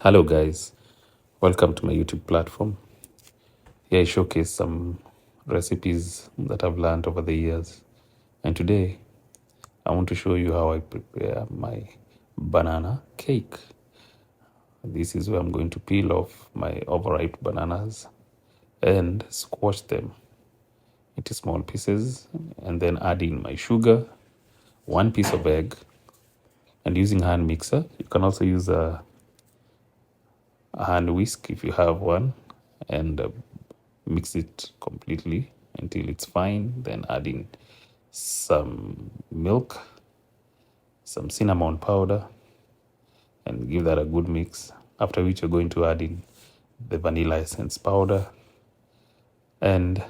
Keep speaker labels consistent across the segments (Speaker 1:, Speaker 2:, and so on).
Speaker 1: Hello guys, welcome to my YouTube platform. Here I showcase some recipes that I've learned over the years. And today I want to show you how I prepare my banana cake. This is where I'm going to peel off my overripe bananas and squash them into small pieces and then add in my sugar, 1 piece of egg, and using hand mixer. You can also use a hand whisk if you have one, and mix it completely until it's fine. Then add in some milk, some cinnamon powder, and give that a good mix. After which you're going to add in the vanilla essence powder, and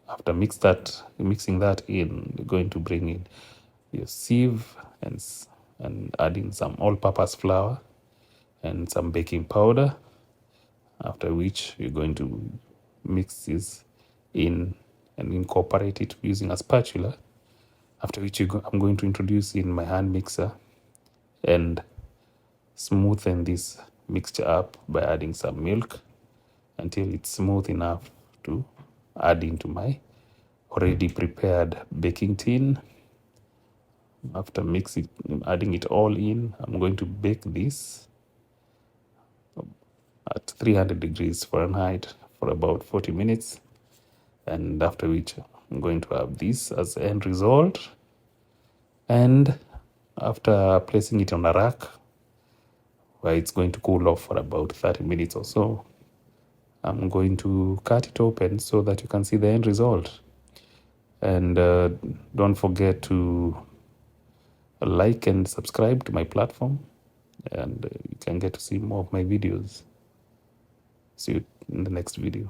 Speaker 1: after mixing that in, you're going to bring in your sieve and add in some all-purpose flour and some baking powder. After which you're going to mix this in and incorporate it using a spatula. After which I'm going to introduce in my hand mixer and smoothen this mixture up by adding some milk until it's smooth enough to add into my already prepared baking tin. After adding it all in, I'm going to bake this at 300 degrees Fahrenheit for about 40 minutes. And after which I'm going to have this as the end result. And after placing it on a rack where it's going to cool off for about 30 minutes or so, I'm going to cut it open so that you can see the end result. And don't forget to like and subscribe to my platform, and you can get to see more of my videos. See you in the next video.